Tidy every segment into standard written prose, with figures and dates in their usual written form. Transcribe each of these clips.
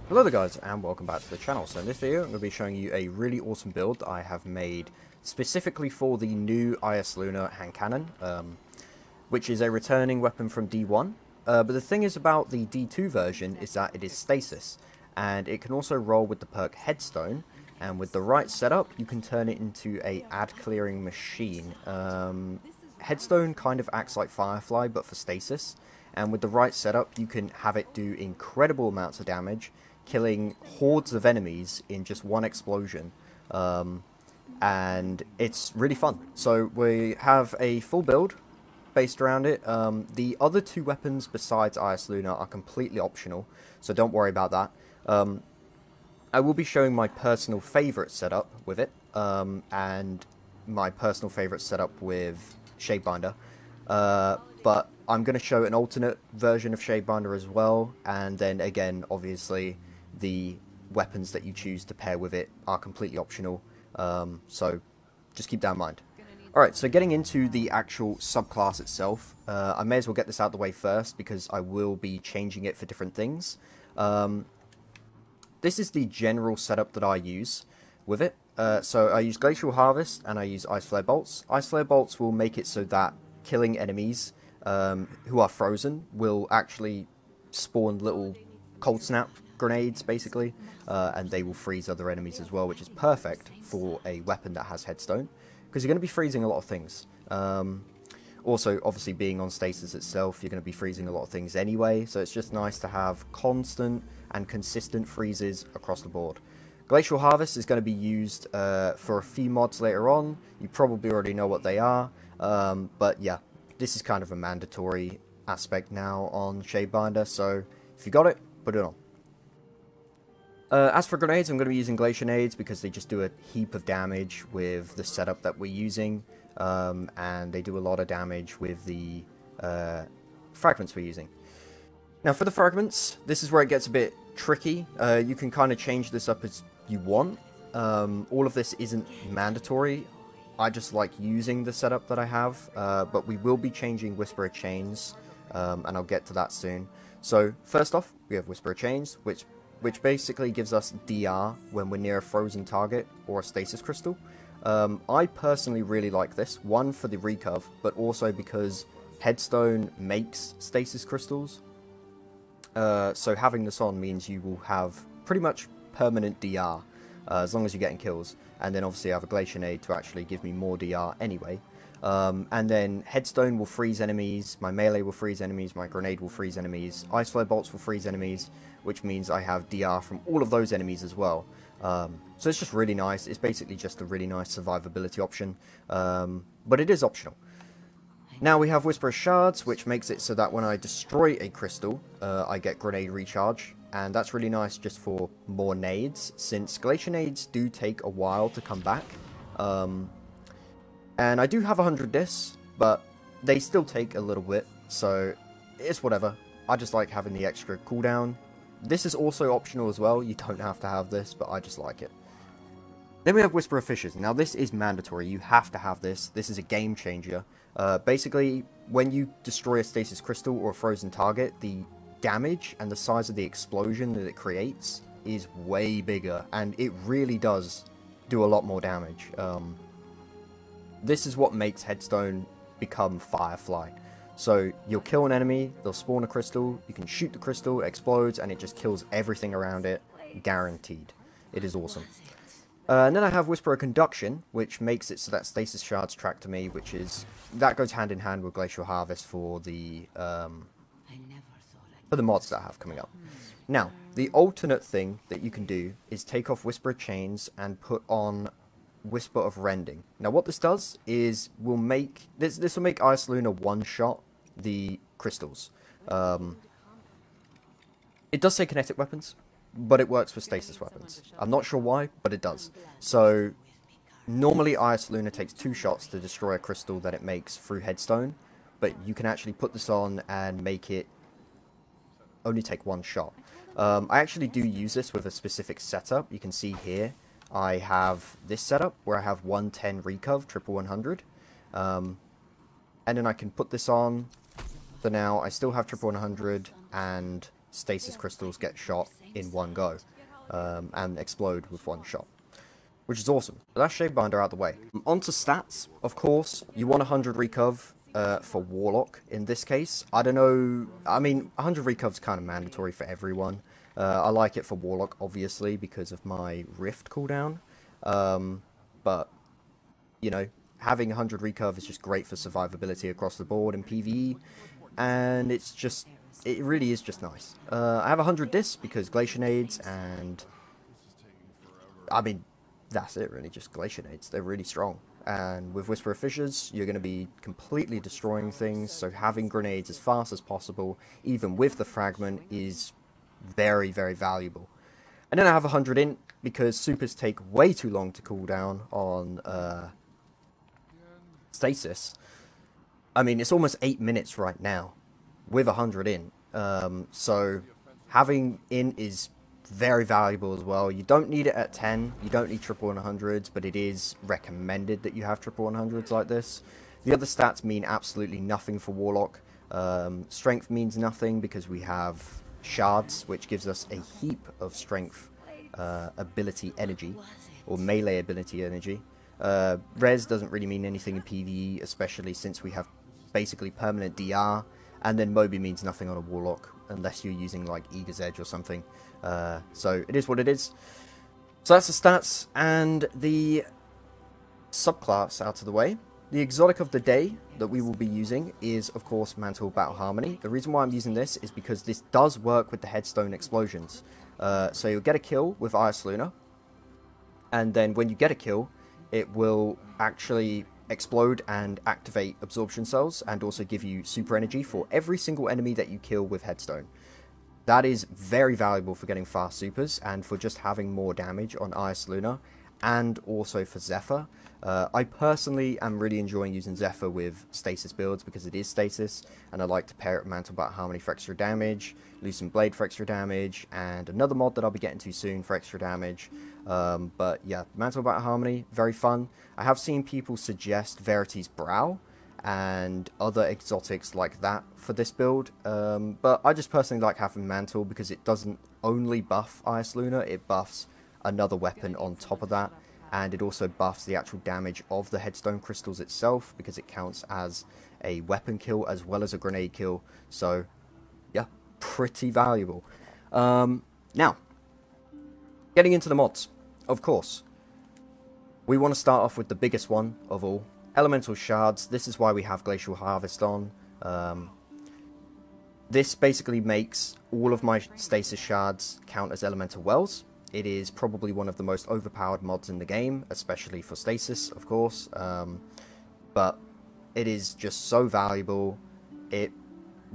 Hello there guys, and welcome back to the channel. So in this video I'm going to be showing you a really awesome build that I have made specifically for the new Eyasluna hand cannon, which is a returning weapon from D1. But the thing is about the D2 version is that it is stasis, and it can also roll with the perk Headstone, and with the right setup you can turn it into a ad clearing machine. Headstone kind of acts like Firefly but for stasis, and with the right setup you can have it do incredible amounts of damage, killing hordes of enemies in just one explosion, and it's really fun. So we have a full build based around it. The other two weapons besides Eyasluna are completely optional, so don't worry about that. I will be showing my personal favourite setup with it, and my personal favourite setup with Shadebinder, but I'm going to show an alternate version of Shadebinder as well, and then again, obviously, the weapons that you choose to pair with it are completely optional, so just keep that in mind. Alright, so getting into the actual subclass itself, I may as well get this out of the way first because I will be changing it for different things. This is the general setup that I use with it. So I use Glacial Harvest and I use Ice Flare Bolts. Ice Flare Bolts will make it so that killing enemies who are frozen will actually spawn little cold snap grenades basically, and they will freeze other enemies as well, which is perfect for a weapon that has Headstone, because you're going to be freezing a lot of things. Also, obviously being on stasis itself, you're going to be freezing a lot of things anyway, so it's just nice to have constant and consistent freezes across the board. Glacial Harvest is going to be used for a few mods later on. You probably already know what they are, but yeah, this is kind of a mandatory aspect now on Shadebinder, so if you got it, put it on. As for grenades, I'm going to be using Glacianades because they just do a heap of damage with the setup that we're using, and they do a lot of damage with the fragments we're using. Now for the fragments, this is where it gets a bit tricky. You can kind of change this up as you want. All of this isn't mandatory. I just like using the setup that I have, but we will be changing Whisperer Chains, and I'll get to that soon. So first off, we have Whisperer Chains, which basically gives us DR when we're near a frozen target or a stasis crystal. I personally really like this, one for the recov, but also because Headstone makes stasis crystals. So having this on means you will have pretty much permanent DR, as long as you're getting kills. And then obviously I have a Glacianade to actually give me more DR anyway. And then Headstone will freeze enemies, my melee will freeze enemies, my grenade will freeze enemies, Ice Flare Bolts will freeze enemies, which means I have DR from all of those enemies as well. So it's just really nice. It's basically just a really nice survivability option, but it is optional. Now we have Whisperer Shards, which makes it so that when I destroy a crystal, I get grenade recharge, and that's really nice just for more nades, since Glacianades do take a while to come back. And I do have 100 discs, but they still take a little bit, so it's whatever. I just like having the extra cooldown. This is also optional as well, you don't have to have this, but I just like it. Then we have Whisperer Fishes. Now this is mandatory, you have to have this. This is a game changer. Basically, when you destroy a stasis crystal or a frozen target, the damage and the size of the explosion that it creates is way bigger, and it really does do a lot more damage. This is what makes Headstone become Firefly. So you'll kill an enemy, they'll spawn a crystal, you can shoot the crystal, it explodes, and it just kills everything around it, guaranteed. It is awesome. And then I have Whisperer Conduction, which makes it so that Stasis Shards track to me, that goes hand in hand with Glacial Harvest for the mods that I have coming up. Now, the alternate thing that you can do is take off Whisperer Chains and put on Whisper of Rending. Now what this does is will make this will make Eyasluna one-shot the crystals. It does say kinetic weapons, but it works for stasis weapons. I'm not sure why, but it does. So normally Eyasluna takes 2 shots to destroy a crystal that it makes through Headstone, but you can actually put this on and make it only take 1 shot. I actually do use this with a specific setup. You can see here I have this setup where I have 110 recov, triple 100, and then I can put this on, so now I still have triple 100 and stasis crystals get shot in one go and explode with one shot, which is awesome. But that's Shadebinder out the way. Onto stats, of course, you want 100 recov for Warlock in this case. I don't know, I mean, 100 recov is kind of mandatory for everyone. I like it for Warlock, obviously, because of my Rift cooldown. But, you know, having 100 recov is just great for survivability across the board in PvE. And it's just, it really is just nice. I have 100 discs because Glacier Nades and, I mean, that's it really, just Glacier Nades. They're really strong. And with Whisper of Fissures, you're going to be completely destroying things, so having grenades as fast as possible, even with the fragment, is very, very valuable. And then I have 100 int, because supers take way too long to cool down on Stasis. I mean, it's almost 8 minutes right now, with 100 int. So having int is very valuable as well. You don't need it at 10, you don't need triple 100s, but it is recommended that you have triple 100s like this. The other stats mean absolutely nothing for Warlock. Strength means nothing because we have Shards, which gives us a heap of strength ability energy, or melee ability energy. Res doesn't really mean anything in PvE, especially since we have basically permanent DR, and then Moby means nothing on a Warlock, unless you're using like Ager's Edge or something. So it is what it is. So that's the stats and the subclass out of the way. The exotic of the day that we will be using is, of course, Mantle Battle Harmony. The reason why I'm using this is because this does work with the Headstone explosions. So you'll get a kill with Eyasluna, and then when you get a kill, it will actually explode and activate absorption cells, and also give you super energy for every single enemy that you kill with Headstone. That is very valuable for getting fast supers, and for just having more damage on Eyasluna, and also for Zephyr. I personally am really enjoying using Zephyr with Stasis builds because it is Stasis, and I like to pair it with Mantle Battle Harmony for extra damage, Lucent Blade for extra damage, and another mod that I'll be getting to soon for extra damage. But yeah, Mantle Battle Harmony, very fun. I have seen people suggest Verity's Brow and other exotics like that for this build, but I just personally like having Mantle because it doesn't only buff Eyasluna, it buffs another weapon on top of that. And it also buffs the actual damage of the Headstone crystals itself, because it counts as a weapon kill as well as a grenade kill. So, yeah, pretty valuable. Now, getting into the mods, of course. We want to start off with the biggest one of all, Elemental Shards. This is why we have Glacial Harvest on. This basically makes all of my Stasis Shards count as Elemental Wells. It is probably one of the most overpowered mods in the game, especially for Stasis, of course. But it is just so valuable. It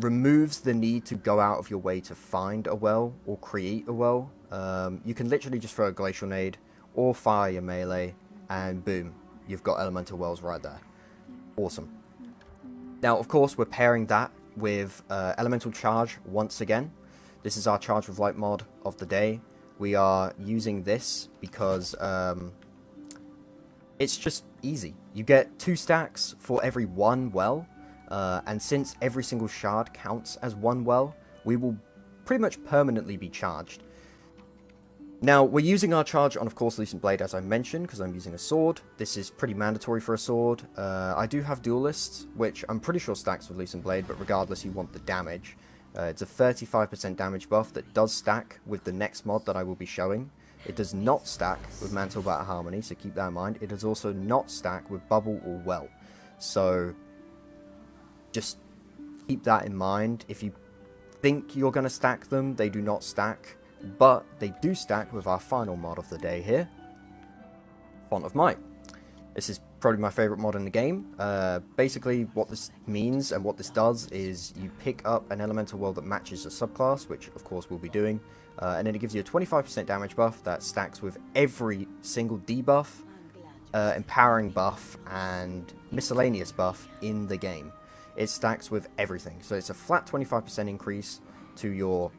removes the need to go out of your way to find a well or create a well. You can literally just throw a Glacial Nade or fire your melee, and boom, you've got Elemental Wells right there. Awesome. Now, of course, we're pairing that with Elemental Charge once again. This is our Charge with Light mod of the day. We are using this because it's just easy. You get 2 stacks for every 1 well, and since every single shard counts as 1 well, we will pretty much permanently be charged. Now, we're using our charge on, of course, Lucent Blade, as I mentioned, because I'm using a sword. This is pretty mandatory for a sword. I do have Duelists, which I'm pretty sure stacks with Lucent Blade, but regardless, you want the damage. It's a 35% damage buff that does stack with the next mod that I will be showing. It does not stack with Mantle Battle Harmony, so keep that in mind. It does also not stack with Bubble or Well. So, just keep that in mind. If you think you're going to stack them, they do not stack. But they do stack with our final mod of the day here, Font of Might. This is probably my favourite mod in the game. Basically, what this means and what this does is you pick up an elemental world that matches a subclass, which of course we'll be doing, and then it gives you a 25% damage buff that stacks with every single debuff, empowering buff, and miscellaneous buff in the game. It stacks with everything, so it's a flat 25% increase to your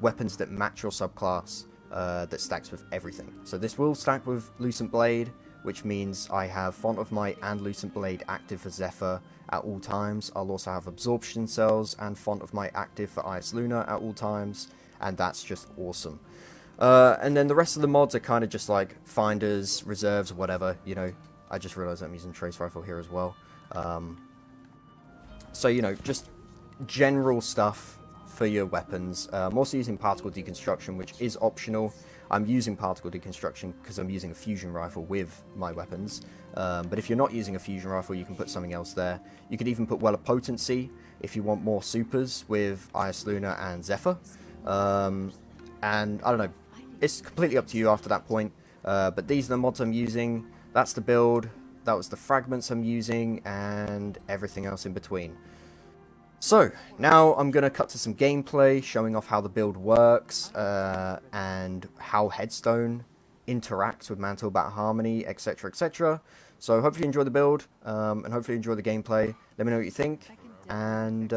weapons that match your subclass, that stacks with everything. So this will stack with Lucent Blade, which means I have Font of Might and Lucent Blade active for Zephyr at all times. I'll also have Absorption cells and Font of Might active for Eyasluna at all times. and that's just awesome. And then the rest of the mods are kind of just like finders, reserves, whatever, you know. I just realized I'm using trace rifle here as well. So, you know, just general stuff for your weapons. I'm also using particle deconstruction, which is optional. I'm using particle deconstruction because I'm using a fusion rifle with my weapons. But if you're not using a fusion rifle, you can put something else there. You could even put well a potency if you want more supers with Eyasluna and Zephyr. And I don't know, it's completely up to you after that point. But these are the mods I'm using. That's the build. That was the fragments I'm using, and everything else in between. So, now I'm going to cut to some gameplay, showing off how the build works, and how Headstone interacts with Mantle, Battle Harmony, etc, etc. So, hopefully you enjoy the build, and hopefully you enjoy the gameplay. Let me know what you think, and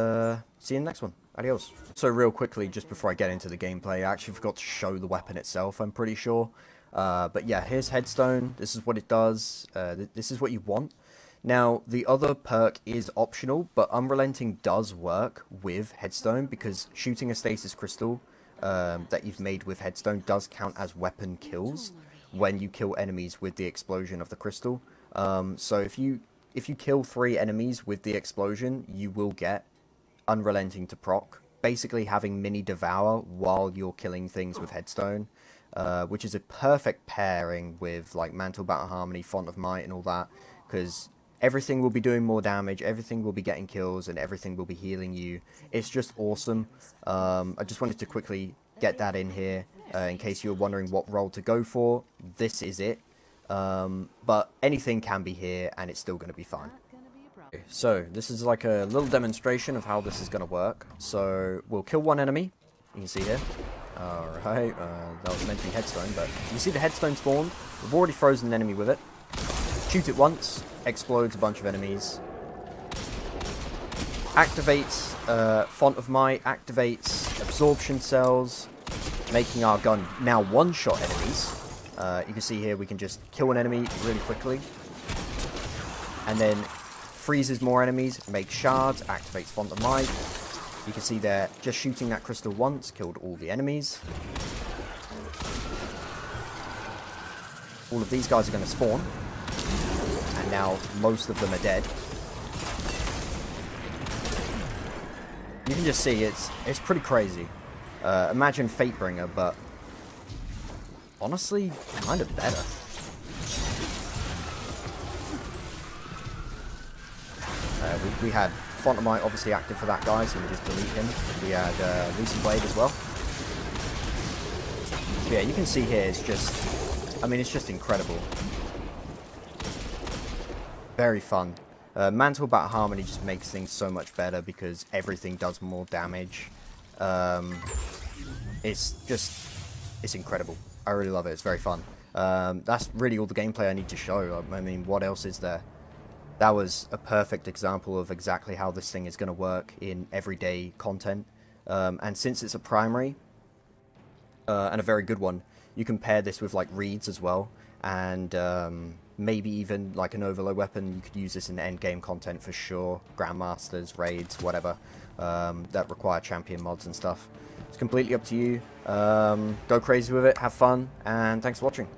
see you in the next one. Adios. So, real quickly, just before I get into the gameplay, I actually forgot to show the weapon itself, I'm pretty sure. But yeah, here's Headstone. This is what it does. This is what you want. Now, the other perk is optional, but Unrelenting does work with Headstone because shooting a stasis crystal that you've made with Headstone does count as weapon kills when you kill enemies with the explosion of the crystal. So if you kill 3 enemies with the explosion, you will get Unrelenting to proc, basically having mini devour while you're killing things with Headstone. Which is a perfect pairing with like Mantle, Battle Harmony, Font of Might and all that, because everything will be doing more damage, everything will be getting kills, and everything will be healing you. It's just awesome. I just wanted to quickly get that in here, in case you were wondering what role to go for. This is it. But anything can be here, and it's still going to be fine. So, this is like a little demonstration of how this is going to work. So, we'll kill 1 enemy. You can see here. Alright, that was meant to be Headstone, but you see the Headstone spawned. We've already frozen an enemy with it. Shoot it once, explodes a bunch of enemies. Activates Font of Might, activates Absorption cells, making our gun now one-shot enemies. You can see here we can just kill an enemy really quickly. And then freezes more enemies, makes Shards, activates Font of Might. You can see there, just shooting that crystal once, killed all the enemies. All of these guys are going to spawn. And now most of them are dead. You can just see, it's pretty crazy. Imagine Fatebringer, but honestly, kind of better. We had Font of Might obviously active for that guy, so we just delete him. We had Lucent Blade as well. So yeah, you can see here, it's just, I mean, it's just incredible. Very fun. Mantle, Battle Harmony just makes things so much better because everything does more damage. It's incredible. I really love it. It's very fun. That's really all the gameplay I need to show. I mean, what else is there? That was a perfect example of exactly how this thing is going to work in everyday content. And since it's a primary, and a very good one, you can pair this with like reeds as well. And maybe even like an overload weapon. You could use this in endgame content for sure. Grandmasters, raids, whatever, that require champion mods and stuff. It's completely up to you. Go crazy with it, have fun, and thanks for watching.